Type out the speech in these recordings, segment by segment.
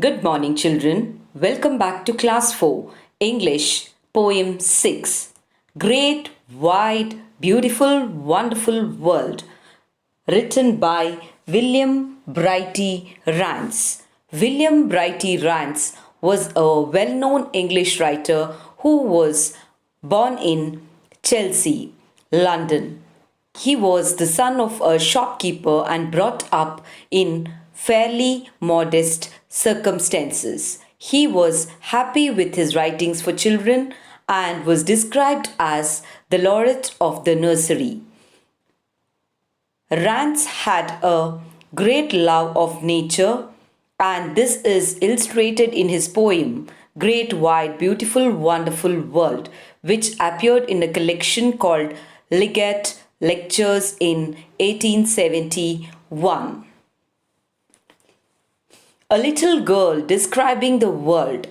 Good morning, children. Welcome back to Class 4, English, Poem 6. Great, wide, beautiful, wonderful world. Written by William Brighty Rance. William Brighty Rance was a well known English writer who was born in Chelsea, London. He was the son of a shopkeeper and brought up in fairly modest circumstances. He was happy with his writings for children and was described as the laureate of the nursery. Rance had a great love of nature, and this is illustrated in his poem Great Wide Beautiful Wonderful World, which appeared in a collection called Liggett Lectures in 1871. A little girl describing the world.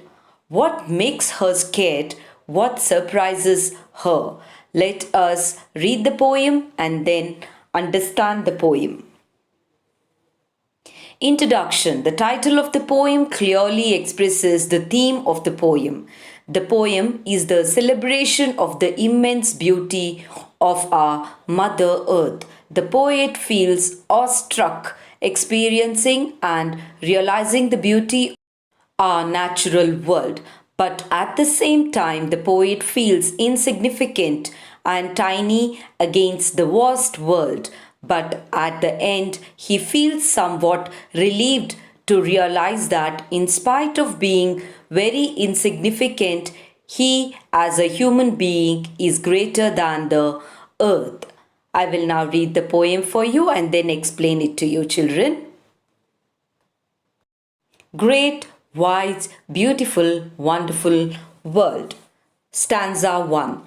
What makes her scared? What surprises her? Let us read the poem and then understand the poem. Introduction. The title of the poem clearly expresses the theme of the poem. The poem is the celebration of the immense beauty of our Mother Earth. The poet feels awestruck, experiencing and realizing the beauty of our natural world. But at the same time, the poet feels insignificant and tiny against the vast world. But at the end, he feels somewhat relieved to realize that, in spite of being very insignificant, he, as a human being, is greater than the earth. I will now read the poem for you and then explain it to you, children. Great, wide, beautiful, wonderful world. Stanza 1.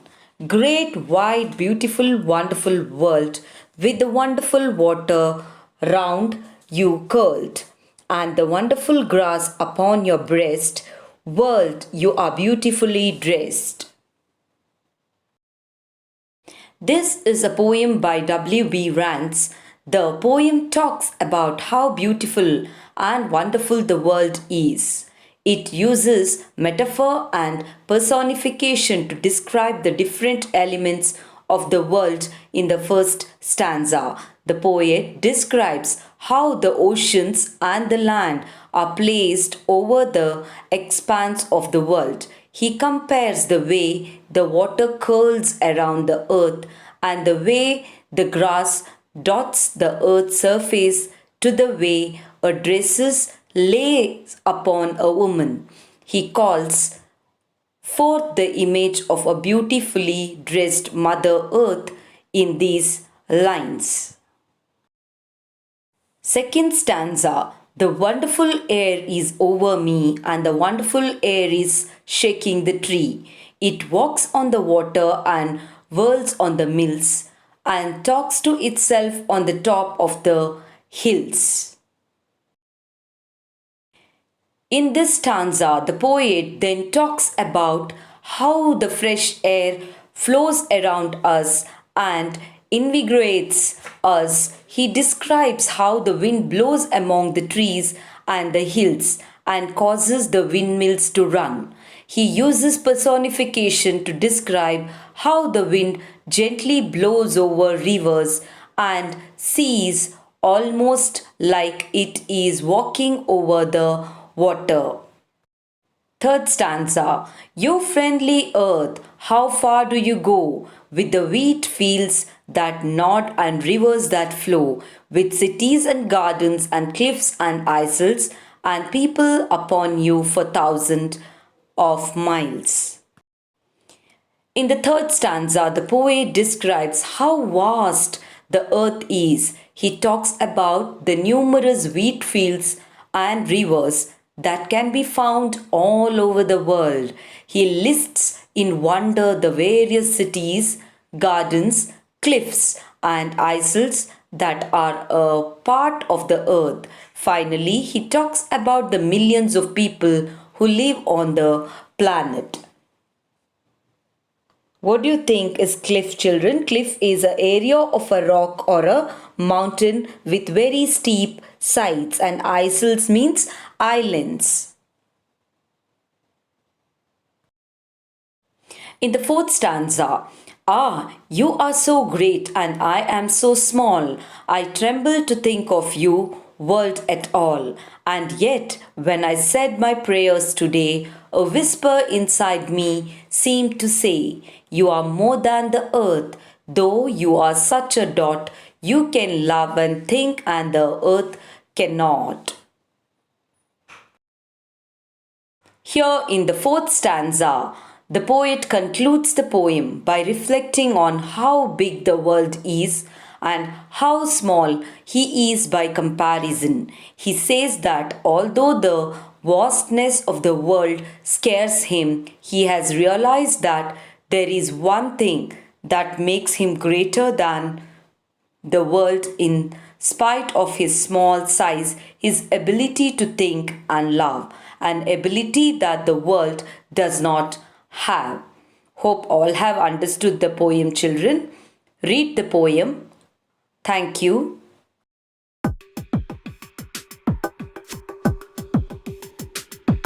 Great, wide, beautiful, wonderful world, with the wonderful water round you curled, and the wonderful grass upon your breast, world, you are beautifully dressed. This is a poem by W.B. Rance. The poem talks about how beautiful and wonderful the world is. It uses metaphor and personification to describe the different elements of the world in the first stanza. The poet describes how the oceans and the land are placed over the expanse of the world. He compares the way the water curls around the earth and the way the grass dots the earth's surface to the way a dress lays upon a woman. He calls forth the image of a beautifully dressed Mother Earth in these lines. Second stanza. The wonderful air is over me, and the wonderful air is shaking the tree. It walks on the water and whirls on the mills, and talks to itself on the top of the hills. In this stanza, the poet then talks about how the fresh air flows around us and invigorates us. He describes how the wind blows among the trees and the hills and causes the windmills to run. He uses personification to describe how the wind gently blows over rivers and seas, almost like it is walking over the water. Third stanza. You friendly earth, how far do you go? With the wheat fields that nod and rivers that flow, with cities and gardens and cliffs and isles and people upon you for thousands of miles. In the third stanza, the poet describes how vast the earth is. He talks about the numerous wheat fields and rivers that can be found all over the world. He lists in wonder the various cities, gardens, cliffs, and isles that are a part of the earth. Finally, he talks about the millions of people who live on the planet. What do you think is cliff, children? Cliff is an area of a rock or a mountain with very steep sides, and isles means islands. In the fourth stanza, ah, you are so great and I am so small. I tremble to think of you, world at all. And yet, when I said my prayers today, a whisper inside me seemed to say, you are more than the earth, though you are such a dot, you can love and think, and the earth cannot. Here in the fourth stanza, the poet concludes the poem by reflecting on how big the world is and how small he is by comparison. He says that although the vastness of the world scares him, he has realized that there is one thing that makes him greater than the world in spite of his small size, his ability to think and love, an ability that the world does not have. Hope all have understood the poem, children. Read the poem. Thank you.